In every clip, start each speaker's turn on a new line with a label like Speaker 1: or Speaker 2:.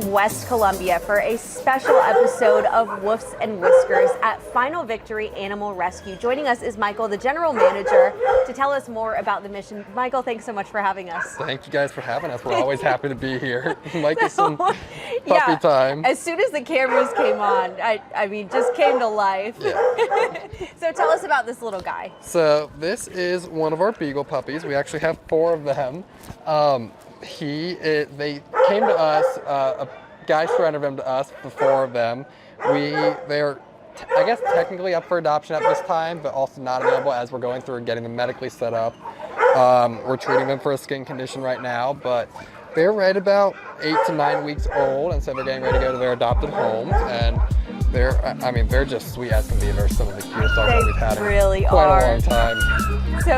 Speaker 1: in West Columbia for a special episode of Woofs and Whiskers at Final Victory Animal Rescue. Joining us is Michael, the general manager, to tell us more about the mission. Michael, thanks so much for having us.
Speaker 2: Thank you guys for having us. We're always happy to be here. Might be some puppy time.
Speaker 1: As soon as the cameras came on, I mean, just came to life.
Speaker 2: Yeah.
Speaker 1: So tell us about this little guy.
Speaker 2: So this is one of our beagle puppies. We actually have 4 of them. They came to us, a guy surrendered them to us, the 4 of them. They're, I guess, technically up for adoption at this time, but also not available as we're going through and getting them medically set up. We're treating them for a skin condition right now, but they're right about 8 to 9 weeks old, and so they're getting ready to go to their adopted homes. And they're just sweet as can be. They're some of the cutest dogs that we've had in quite a long time.
Speaker 1: So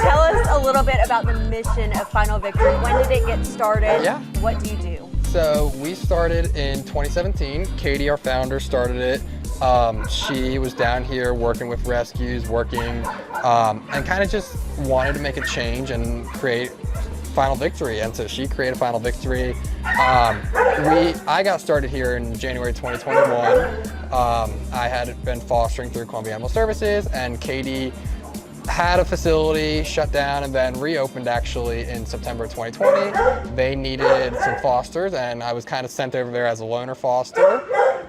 Speaker 1: tell us a little bit about the mission of Final Victory. When did it get started?
Speaker 2: Yeah.
Speaker 1: What do you do?
Speaker 2: So we started in 2017. Katie, our founder, started it. She was down here working with rescues, and kind of just wanted to make a change and create Final Victory, and so she created Final Victory. I got started here in January 2021. I had been fostering through Columbia Animal Services, and Katie had a facility shut down and then reopened actually in September 2020. They needed some fosters, and I was kind of sent over there as a loner foster.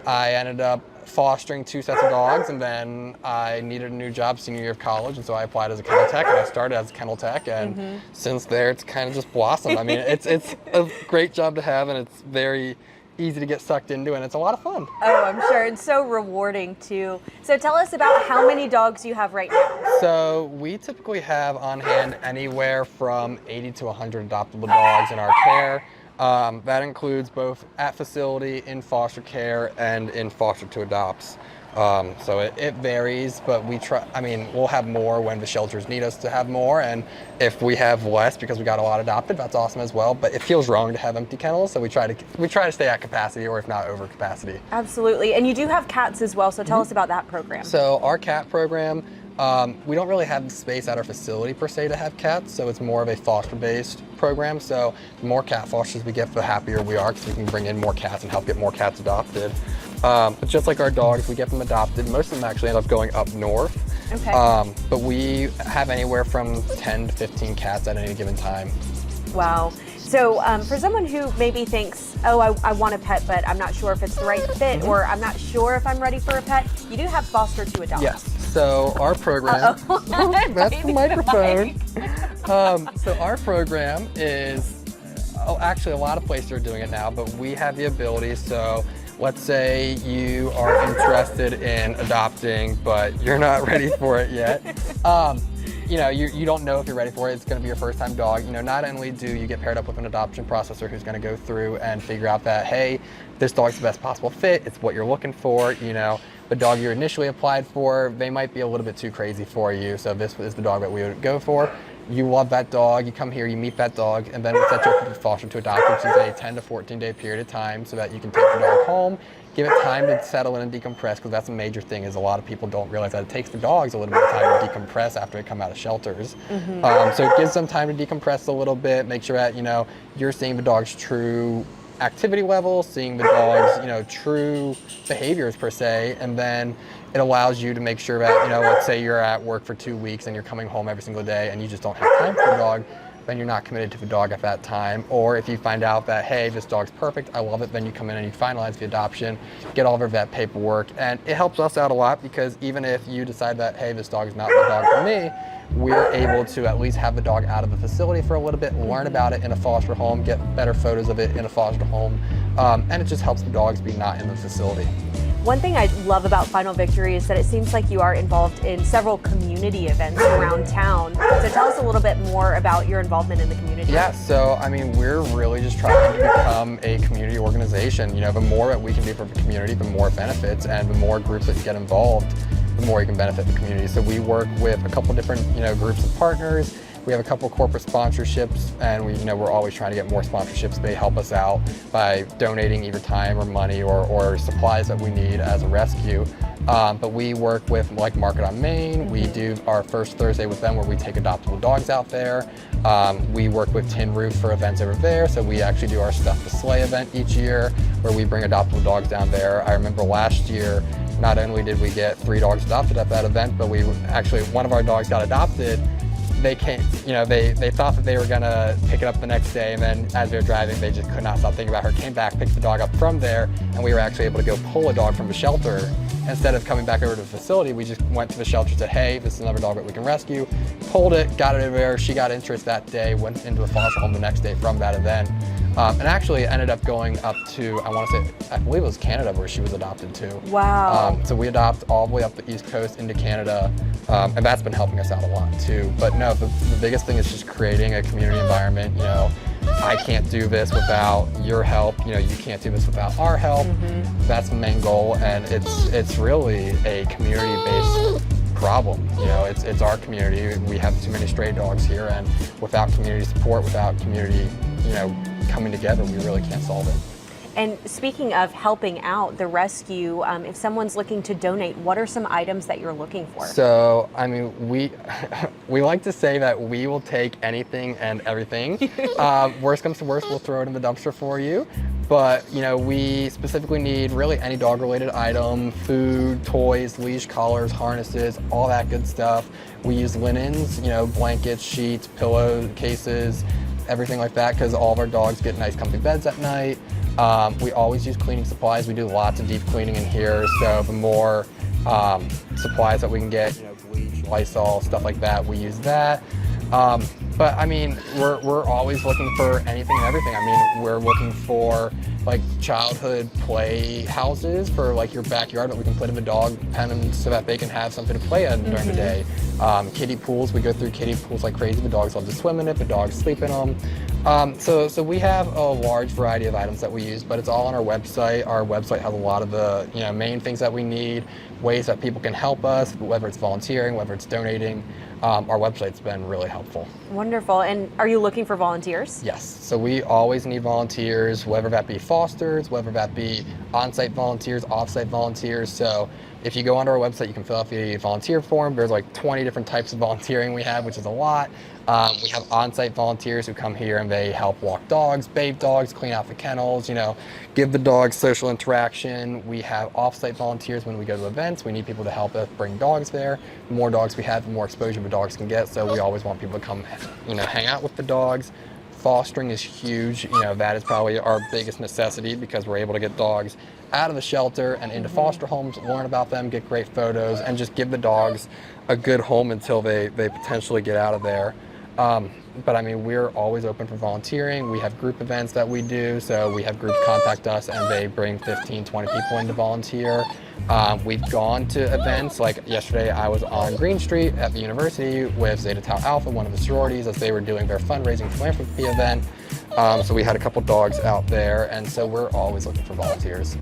Speaker 2: I ended up fostering 2 sets of dogs, and then I needed a new job senior year of college, and so I applied as a kennel tech, and I started as a kennel tech, and since there it's kind of just blossomed. I mean, it's a great job to have, and it's very easy to get sucked into, and it's a lot of fun.
Speaker 1: Oh, I'm sure. It's so rewarding too. So tell us about how many dogs you have right now.
Speaker 2: So we typically have on hand anywhere from 80 to 100 adoptable dogs in our care. That includes both at facility, in foster care, and in foster to adopts. So it varies, but we'll have more when the shelters need us to have more, and if we have less because we got a lot adopted, that's awesome as well. But it feels wrong to have empty kennels, so we try to stay at capacity, or if not over capacity.
Speaker 1: Absolutely. And you do have cats as well, so tell us about that program.
Speaker 2: So our cat program, we don't really have the space at our facility per se to have cats, so it's more of a foster-based program. So the more cat fosters we get, the happier we are, because we can bring in more cats and help get more cats adopted. But just like our dogs, we get them adopted. Most of them actually end up going up north.
Speaker 1: Okay.
Speaker 2: But we have anywhere from 10 to 15 cats at any given time.
Speaker 1: Wow. So for someone who maybe thinks, oh, I want a pet, but I'm not sure if it's the right fit, or I'm not sure if I'm ready for a pet, you do have foster to adopt.
Speaker 2: Yes. So our program, that's the microphone. So our program is, actually a lot of places are doing it now, but we have the ability. So let's say you are interested in adopting, but you're not ready for it yet. You don't know if you're ready for it. It's going to be your first time dog. Not only do you get paired up with an adoption processor who's going to go through and figure out that, hey, this dog's the best possible fit, it's what you're looking for. The dog you initially applied for, they might be a little bit too crazy for you, so this is the dog that we would go for. You love that dog, you come here, you meet that dog, and then we set you up with foster to adopt, which is a 10 to 14 day period of time, so that you can take the dog home, give it time to settle in and decompress, because that's a major thing, is a lot of people don't realize that it takes the dogs a little bit of time to decompress after they come out of shelters. So it gives them time to decompress a little bit, make sure that you're seeing the dog's true activity level, seeing the dog's true behaviors per se, and then it allows you to make sure that let's say you're at work for 2 weeks and you're coming home every single day and you just don't have time for the dog, then you're not committed to the dog at that time. Or if you find out that, hey, this dog's perfect, I love it, then you come in and you finalize the adoption, get all of that paperwork, and it helps us out a lot, because even if you decide that, hey, this dog is not the dog for me, we're able to at least have the dog out of the facility for a little bit, learn about it in a foster home, get better photos of it in a foster home, and it just helps the dogs be not in the facility.
Speaker 1: One thing I love about Final Victory is that it seems like you are involved in several community events around town. So tell us a little bit more about your involvement in the community.
Speaker 2: Yeah, so we're really just trying to become a community organization. The more that we can do for the community, the more it benefits, and the more groups that get involved, the more you can benefit the community. So we work with a couple different groups of partners. We have a couple corporate sponsorships, and we're always trying to get more sponsorships. They help us out by donating either time or money or supplies that we need as a rescue. But we work with like Market on Main. We do our first Thursday with them where we take adoptable dogs out there. We work with Tin Roof for events over there. So we actually do our Stuff the Sleigh event each year where we bring adoptable dogs down there. I remember last year, not only did we get 3 dogs adopted at that event, but we actually, one of our dogs got adopted. They came, they thought that they were gonna pick it up the next day, and then as they were driving, they just could not stop thinking about her. Came back, picked the dog up from there, and we were actually able to go pull a dog from the shelter. Instead of coming back over to the facility, we just went to the shelter, said, hey, this is another dog that we can rescue. Pulled it, got it over there. She got interest that day, went into a foster home the next day from that event. And actually ended up going up to, I believe it was Canada where she was adopted to.
Speaker 1: Wow.
Speaker 2: So we adopt all the way up the East Coast into Canada, and that's been helping us out a lot too. But no, the biggest thing is just creating a community environment. I can't do this without your help. You can't do this without our help. That's the main goal, and it's really a community-based problem. It's our community. We have too many stray dogs here, and without community support, without community, coming together, we really can't solve it.
Speaker 1: And speaking of helping out the rescue, if someone's looking to donate, what are some items that you're looking for?
Speaker 2: So, we like to say that we will take anything and everything. Worst comes to worst, we'll throw it in the dumpster for you. But, we specifically need really any dog-related item, food, toys, leash collars, harnesses, all that good stuff. We use linens, blankets, sheets, pillow cases, everything like that, because all of our dogs get nice comfy beds at night. We always use cleaning supplies. We do lots of deep cleaning in here, so the more supplies that we can get, bleach, Lysol, stuff like that, we use that. But we're always looking for anything and everything. We're looking for like childhood play houses for like your backyard that we can put in the dog pen so that they can have something to play in during the day. Kiddie pools, we go through kiddie pools like crazy. The dogs love to swim in it, the dogs sleep in them. So we have a large variety of items that we use, but it's all on our website. Our website has a lot of the main things that we need, ways that people can help us, whether it's volunteering, whether it's donating. Our website's been really helpful.
Speaker 1: Wonderful. And are you looking for volunteers?
Speaker 2: Yes. So we always need volunteers, whether that be fosters, whether that be on-site volunteers, off-site volunteers. So if you go onto our website, you can fill out the volunteer form. There's like 20 different types of volunteering we have, which is a lot. We have on-site volunteers who come here and they help walk dogs, bathe dogs, clean out the kennels, give the dogs social interaction. We have off-site volunteers when we go to events. We need people to help us bring dogs there. The more dogs we have, the more exposure the dogs can get. So we always want people to come, hang out with the dogs. Fostering is huge. That is probably our biggest necessity because we're able to get dogs out of the shelter and into foster homes, learn about them, get great photos, and just give the dogs a good home until they potentially get out of there. But we're always open for volunteering. We have group events that we do. So we have groups contact us and they bring 15, 20 people in to volunteer. We've gone to events like yesterday I was on Green Street at the university with Zeta Tau Alpha, one of the sororities, as they were doing their fundraising philanthropy event. So we had a couple dogs out there, and so we're always looking for volunteers.